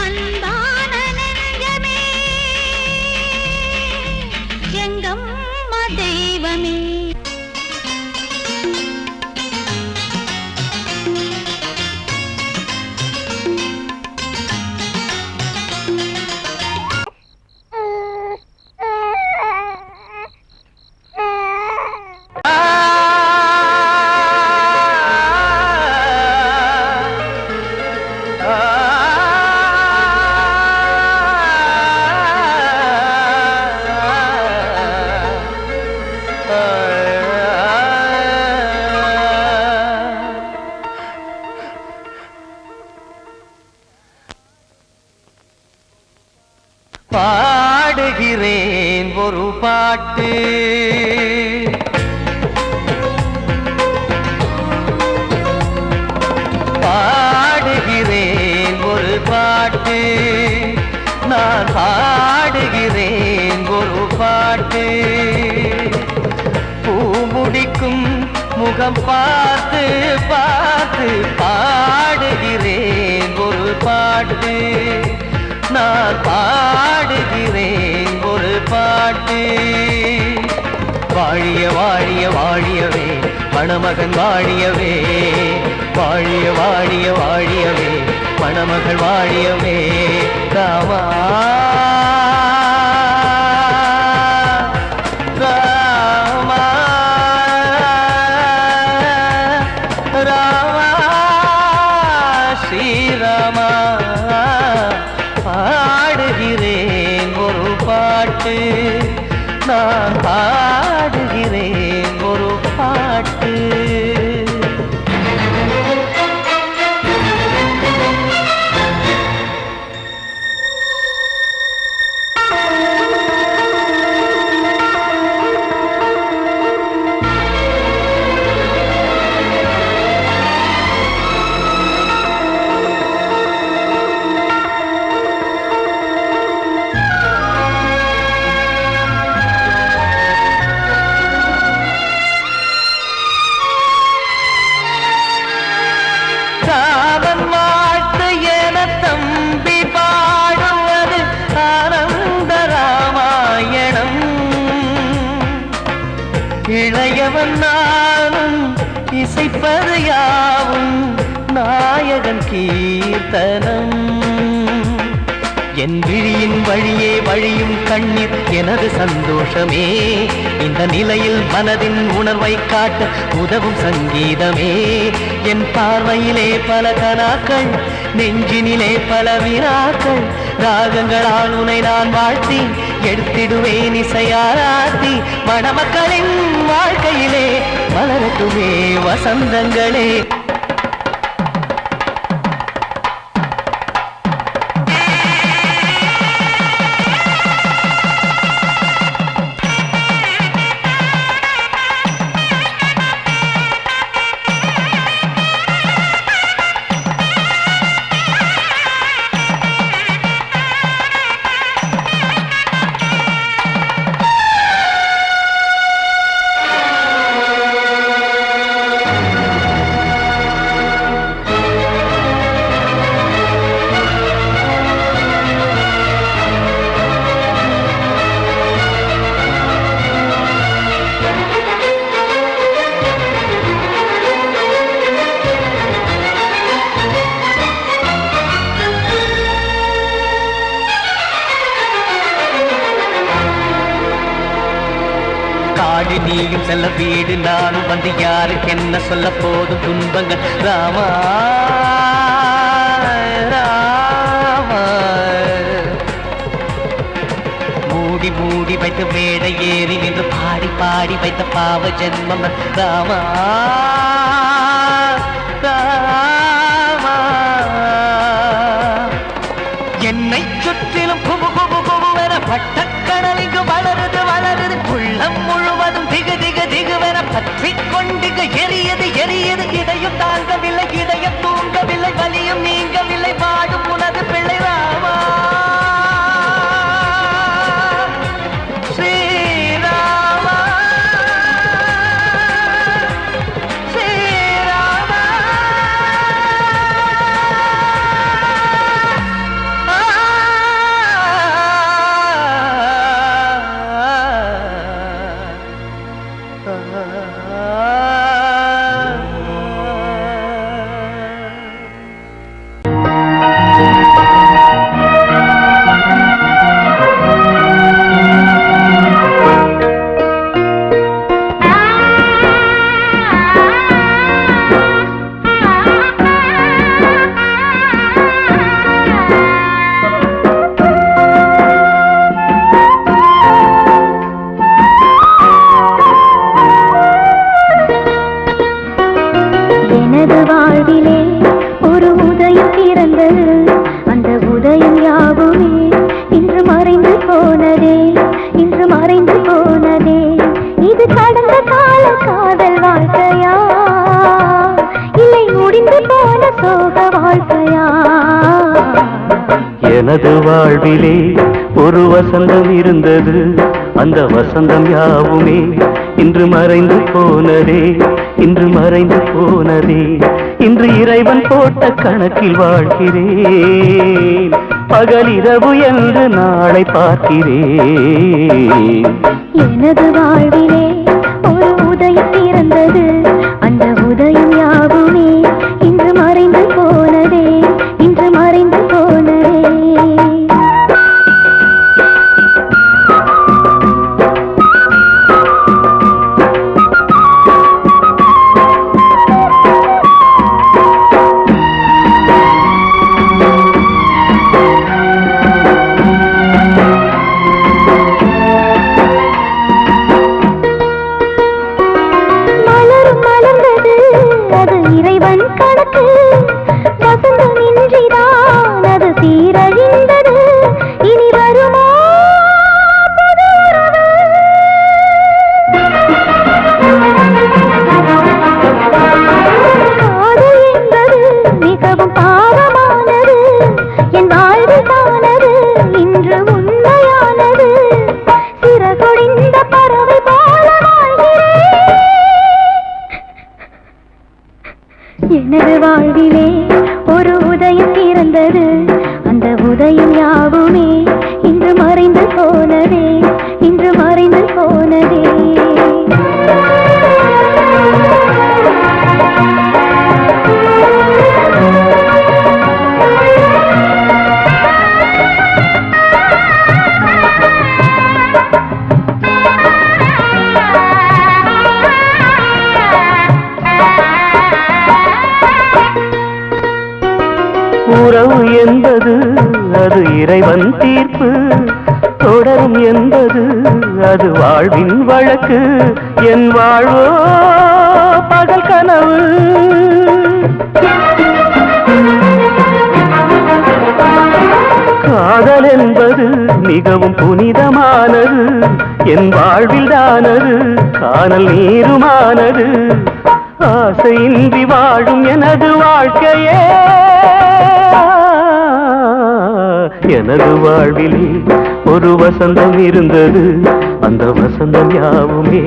அன்பான நெஞ்சமே எங்கம்மா தெய்வமே. பாடுகிறேன் ஒரு பாட்டு, பாடுகிறேன் ஒரு பாட்டு, நான் பாடுகிறேன் ஒரு பாட்டு. பூ முடிக்கும் முகம் பார்த்து பார்த்து பாடுகிறேன் ஒரு பாட்டு, நான் பாடுகிறேன் ஒரு பாட்டு. வாழிய வாழிய வாழியவே மணமகன் வாழியவே, வாழிய வாழிய வாழியவே மணமகள் வாழியவே. ராமா ராமா ராமா ஸ்ரீராமா. பாடுகிறேன் ஒரு பாட்டு, நான் பாடுகிறேன் ஒரு பாட்டு. ராமன் வாழ்த்து என தம்பி பாடுவது ஆனந்த ராமாயணம். இளையவன் நானும் இசைப்பது யாவும் நாயகன் கீர்த்தனம். என் விழியின் வழியே வழியும் கண்ணீர் எனது சந்தோஷமே. இந்த நிலையில் மனதின் உணர்வை காட்ட உதவும் சங்கீதமே. என் பார்வையிலே பல கனாக்கள், நெஞ்சினிலே பல வினாக்கள். ராகங்களால் உனை நான் வாழ்த்தி எடுத்திடுவேன் இசையாராத்தி. மணமக்களின் வாழ்க்கையிலே மலரட்டுமே வசந்தங்களே. காடு நீயும் செல்ல வீடு நானும் வந்து யாருக்கு என்ன சொல்ல போதும் துன்பங்கள். ராமா ராமா மூடி மூடி வைத்த மேடை ஏறி நின்று பாடி பாடி வைத்த பாவ ஜென்மம். ராமா ராமா என்னை சுற்றிலும் குபு குபு குபுவென பட்டக்கடல் இங்கு வளருது வளருது. உள்ளம் முழுவதும் திகு திகு திகுவென பற்றிக் கொண்டு எரியது எரியது. இதயம் தாங்கவில்லை, இதயம் தூங்கவில்லை, வலியும் நீங்கவில்லை. பாடும் உனது பிள்ளை ராமா ஸ்ரீராமா ஸ்ரீராமா. வாழ்விலே ஒரு உதயம் பிறந்தது அந்த உதயம் யாவுமே இன்று மறைந்து போனதே இன்று மறைந்து போனதே இது கடந்த கால காதல் வாழ்க்கையா இல்லை முடிந்து போன சோக வாழ்க்கையா எனது வாழ்விலே ஒரு வசந்தம் இருந்தது அந்த வசந்தம் யாவுமே இன்று மறைந்து போனதே இன்று மறைந்து போனதே இன்று இறைவன் போட்ட கணக்கில் வாழ்கிறேன் பகலிரவு என்று நாளை பார்க்கிறேன் எனது வாழ்விலே ஒரு உதயம் பிறந்தது அந்த உதயம் யாவுமே இன்று மறைந்து போனதே இன்று மறைந்து போனதே இறைவன் கணக்கு வசந்தம் இன்றிதான் அது சீரழிந்தது இனி வருமோ காதல் என்பது மிகவும் பாவமானது என் வாழ்வுதானது இன்று உண்மையானது சிறகுடிந்த பறவை போல வாழ்கிறேன் எனது வாழ்விலே ஒரு உதயம் பிறந்தது அந்த உதயம் யாவுமே இன்று மறைந்து போனதே இன்று மறைந்து போனதே உறவு என்பது அது இறைவன் தீர்ப்பு தொடரும் என்பது அது வாழ்வின் வழக்கு என் வாழ்வோ பகல் கனவு காதல் என்பது மிகவும் புனிதமானது என் வாழ்வில் தானது காணல் நீருமானது ஆசையின்றி வாழும் எனது வாழ்க்கையே எனது வாழ்விலே ஒரு வசந்தம் இருந்தது அந்த வசந்தம் யாவுமே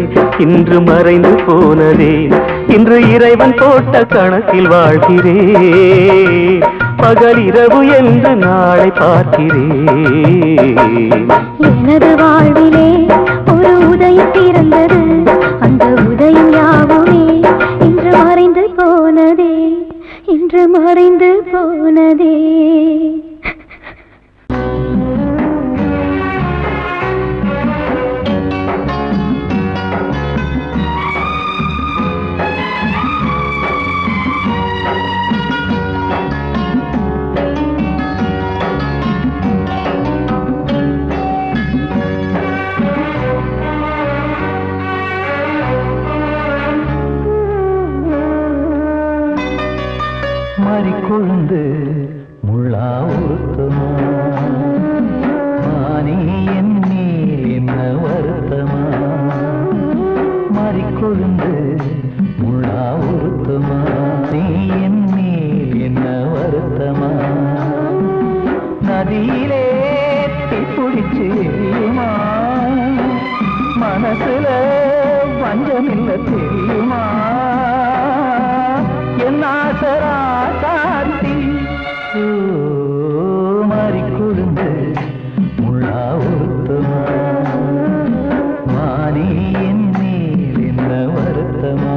இன்று மறைந்து போனதே இன்று இறைவன் போட்ட கணக்கில் வாழ்கிறேன் பகலிரவு என்று நாளை பார்க்கிறேன் எனது வாழ்விலே ஒரு உதயம் பிறந்தது அந்த உதயம் யாவுமே இன்று மறைந்து போனதே இன்று மறைந்து போனதே மறிக்கொழுந்து முள்ளா உருத்தமா மானே என் மேல் என்ன வருத்தமா மறிக்கொழுந்து முள்ளா உருத்தமா நீ என் மேல் என்ன வருத்தமா நதியிலே பிடிச்சு எரியுமா மனசுல வஞ்சமில்ல தெரியுமா என் ஆசரா சாந்தி மாறிக்கொழுந்து முள்ளா உருத்தமா மானே என் மேல் என்ன வருத்தமா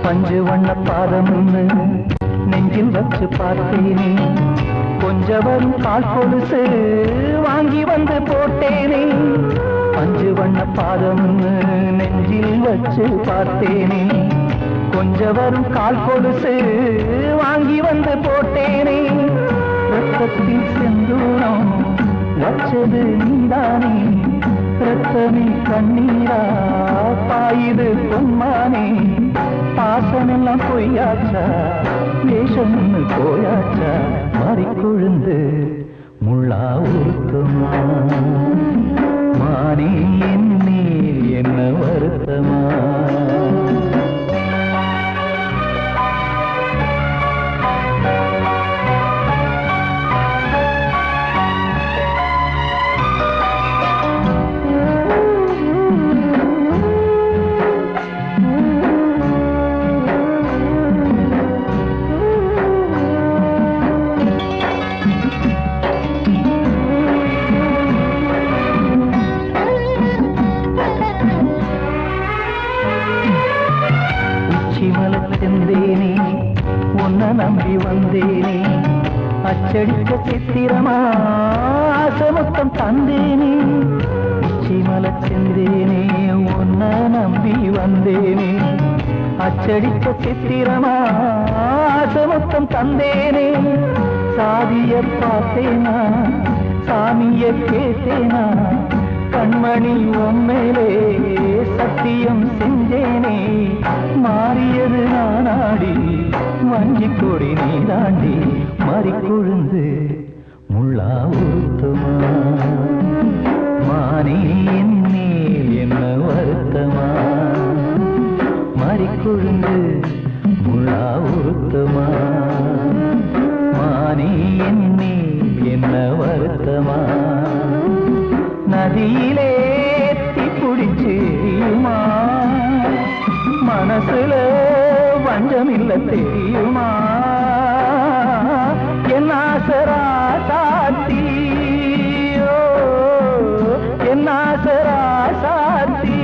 பஞ்சு வண்ண பாதம் நெஞ்சில் வச்சு பார்த்தேனே, கொஞ்ச வரும் கால் கொலுசு வாங்கி வந்து போட்டேனே. பஞ்சு வண்ண பாதம் நெஞ்சில் வச்சு பார்த்தேனே, கொஞ்ச வரும் கால் கொலுசு வாங்கி வந்து போட்டேனே. ரத்தத்தில் செந்தூரம் வச்சது நீதானே, ரத்தமே கண்ணீரா பாயுது பொன்மானே. பாசமெல்லாம் பொய்யாச்சா, வேஷம்னு போயாச்சா, மாறிக்கொழுந்து முள்ளா உருத்தமா. மானே என் மேல் என்ன வருத்தமா. செந்தேனே உன்னை நம்பி வந்தேனே, அச்சடிக்க சித்திரமா ஆசமுத்தம் தந்தேனே. உச்சிமல செந்தேனே உன்னை நம்பி வந்தேனே, அச்சடிக்க சித்திரமா ஆசமுத்தம் தந்தேனே. சாதிய பார்த்தேனா சாமிய கேட்டேனா, கண்மணி உம்மேலே சத்தியம் செஞ்சேனே. மாறியது நானாடி வஞ்சி கொடி நீ தாண்டி, மாறிக்கொழுந்து முள்ளா உருத்தமா. மானே என் மேல் என்ன வருத்தமா, மாறிக்கொழுந்து முள்ளா உருத்தமா. மானே என் மேல் என்ன வருத்தமா. நதியிலே தீப்பிடிச்சுமா, மனசுல வஞ்சமில்ல தெரியுமா. என் ஆசரா சாத்தி, என் ஆசரா சாத்தி.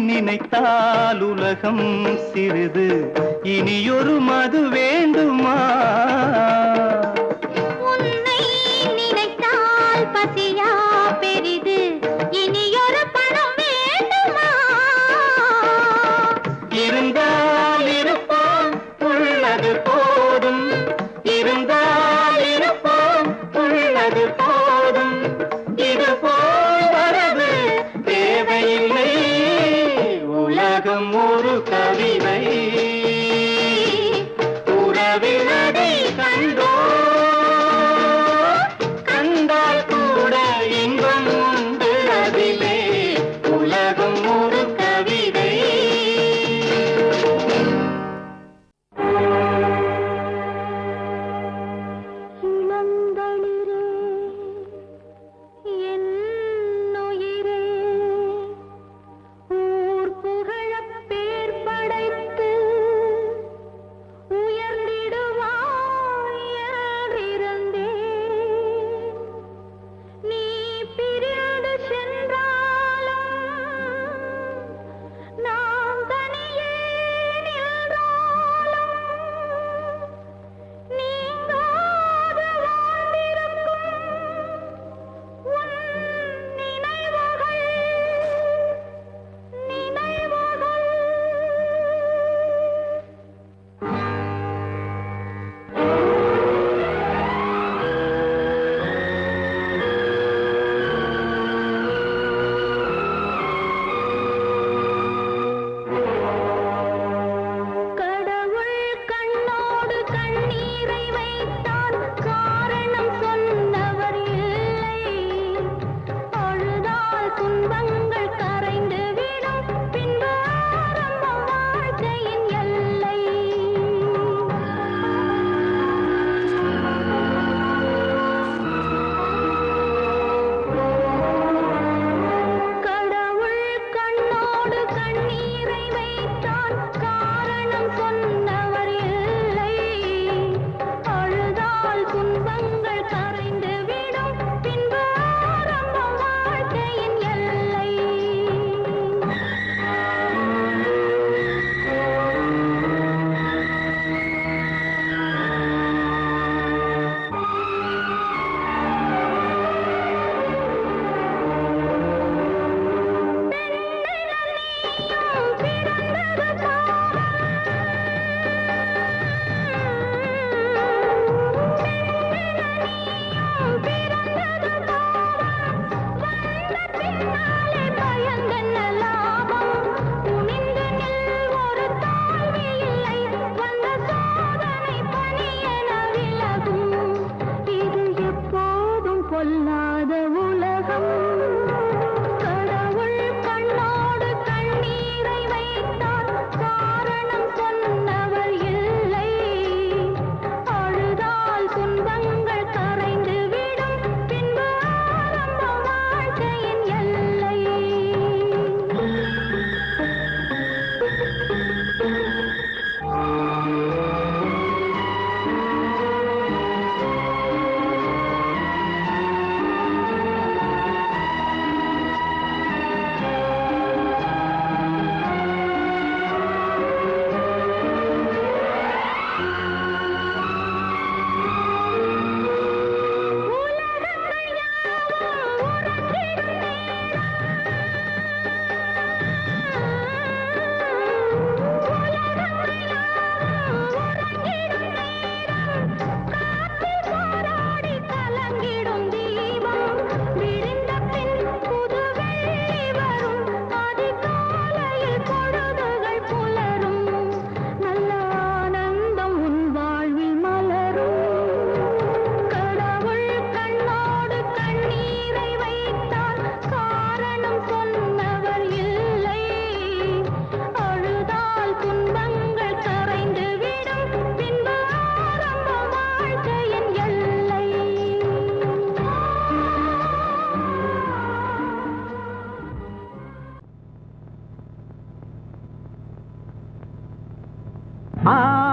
நினைத்தால் உலகம் சிறிது, இனியொரு மது வேண்டுமா? உன்னை நினைத்தால் பசியா பெரிது, இனியொரு பணம் வேண்டுமா?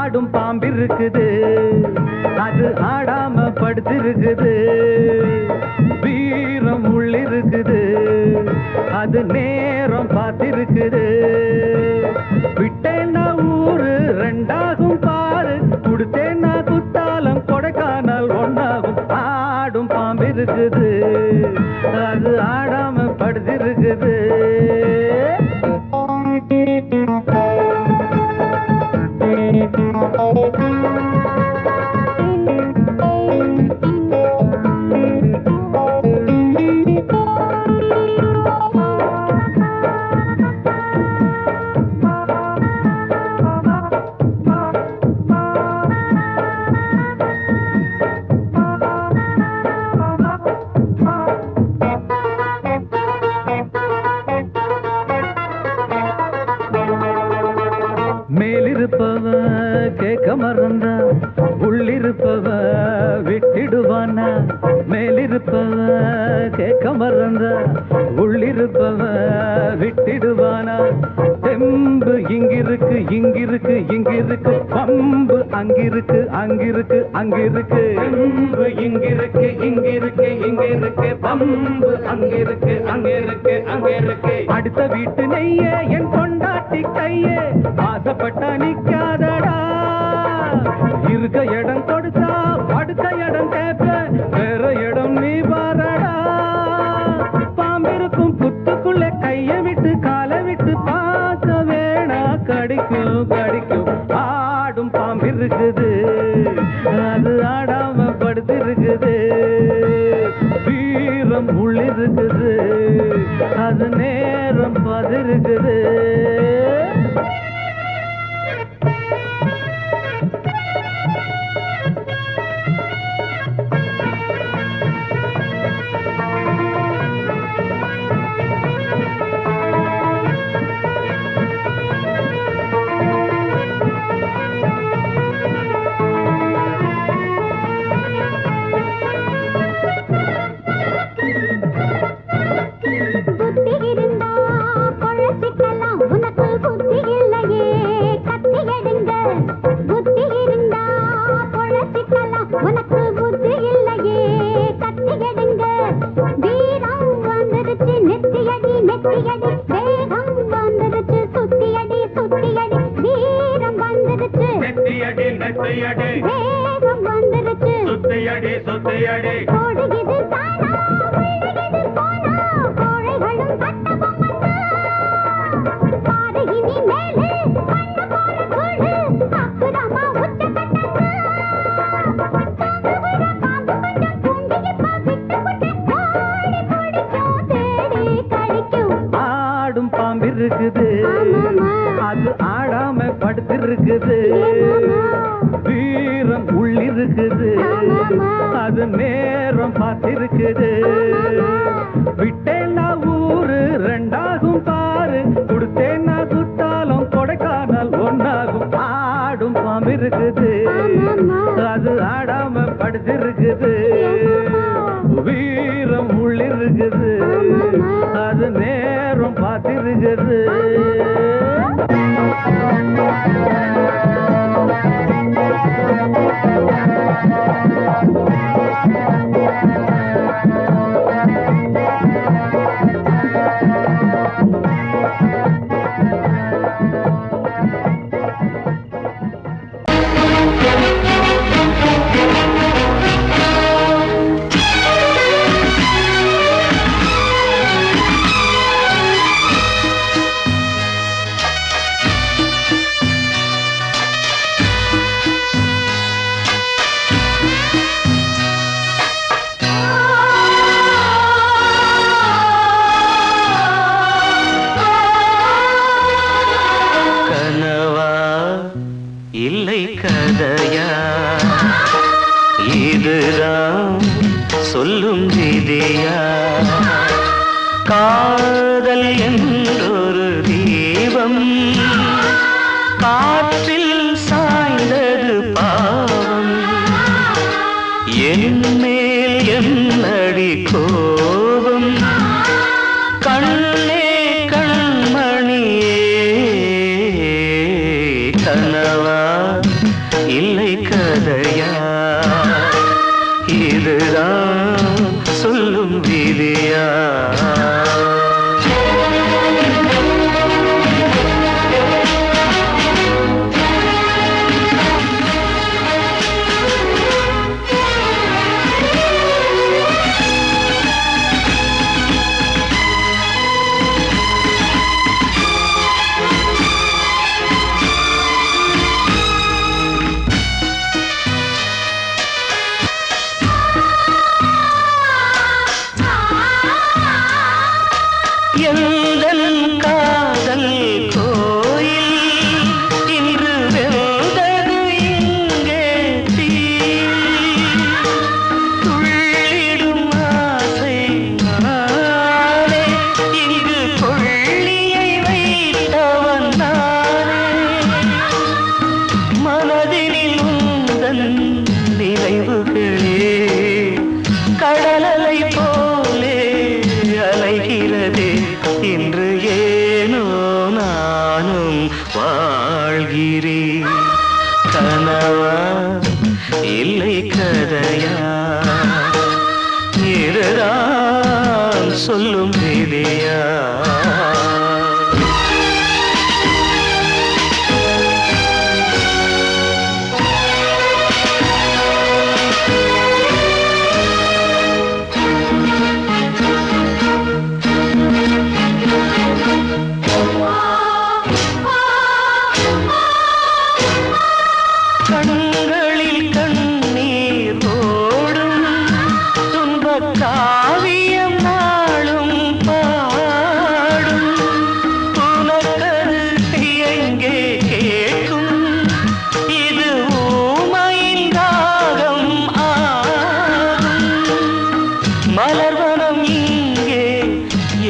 ஆடும் பாம்பிருக்குது அது ஆடாம படுத்திருக்குது வீரம் உள்ளிருக்குது அது நேரம் பார்த்திருக்குது விட்டேன்னா ஊரு ரெண்டாகும் பாரு கொடுத்தேன்னா குத்தாலம் கொடைக்கானல் ஒன்னாகும் ஆடும் பாம்பிருக்குது அது ஆடாம படுத்திருக்குது மேலிருப்பவ கேட்க மறந்தா உள்ளிருப்பவ விட்டிடுவானா மேலிருப்பவ கேட்க மறந்தா உள்ளிருப்பவ விட்டிடுவானா தெம்பு இங்கிருக்கு இங்கிருக்கு இங்கிருக்கு பம்பு அங்கிருக்கு அங்கிருக்கு அங்கிருக்கு தெம்பு இங்கிருக்கு இங்கிருக்கு இங்கிருக்கு பம்பு அங்கிருக்கு அங்கிருக்கு அங்கிருக்கு அடுத்த வீட்டு நெய்ய என் கொண்டாட்டி கையே ஆசைப்பட்டா நிக்காதடா இருக்க இடம் கொடுத்தா படுக்க இடம் கேட்ப வேற இடம் நீ பாரடா பாம்பிருக்கும் புத்துக்குள்ள கைய விட்டு காலை விட்டு பார்க்க வேணா கடிக்கும் கடிக்கும் ஆடும் பாம்பிருக்குது அது ஆடாம படுத்திருக்குது வீரம் உள்ளிருக்குது அது நேரம் பதிருக்குது அது ஆடாம படுத்திருக்குது வீரம் உள்ளிருக்குது அது நேரம் பார்த்திருக்குது விட்டேன்னா ஊரு ரெண்டாகும் பாரு கொடுத்தேன்னா குத்தாலம் கொடைக்கானல் ஒன்னாகும் ஆடும் பாம்பிருக்குது அது ஆடாம படுத்திருக்குது வீரம் உள்ளிருக்குது அது நேரம் பார்த்திருக்குது சொல்லும் விதியா காதல் என்றொரு தீபம் காற்றில் சாய்ந்தது பாவம் என் மேல் என்னடி கோபம் கண்ணே கண்மணியே கனவா இதுதான் சொல்லும் விதியா? எந்தன் காதல் கோயில் இன்று வெந்தது இங்கே தீ. துள்ளிடும் ஆசை நானே, இங்கு கொள்ளியை வைத்தவன் நானே. மனதினில் உந்தன் நினைவுகளே கடலலை போலே அலைகிறதே. இன்று ஏனோ நானும் வாழ்கிறேன். கனவா இல்லை கதையா? இதுதான் சொல்லும் விதியா? கண்களில் கண்ணீர் ஓடும் துன்பக் காவியம் நாளும் பாடும். உனக்கது எங்கே கேட்கும்? இது ஊமையின் தாகம் ஆகும். மலர்வனம் இங்கே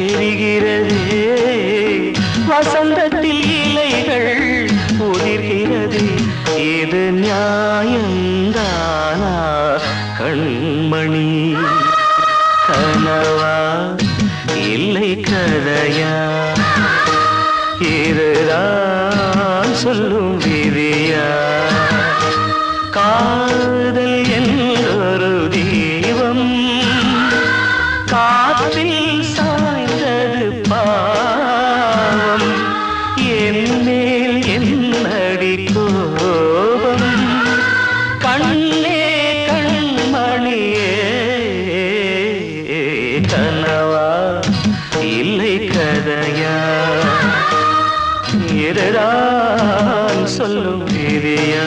எரிகிறதே, வசந்தத்தில் இலைகள் உதிர்கிறது. இது நியாயந்தானா கண்மணி? கனவா இல்லை கதையா? இதுதான் சொல்லும் விதியா? காதல் என்றொரு தீபம் காற்றில் சாய்ந்தது பாவம். என்னேல் என்னடி கோபம்? கண்ணே கண்மணியே, கனவா இல்லை கதையா? இதுதான் சொல்லும் விதியா?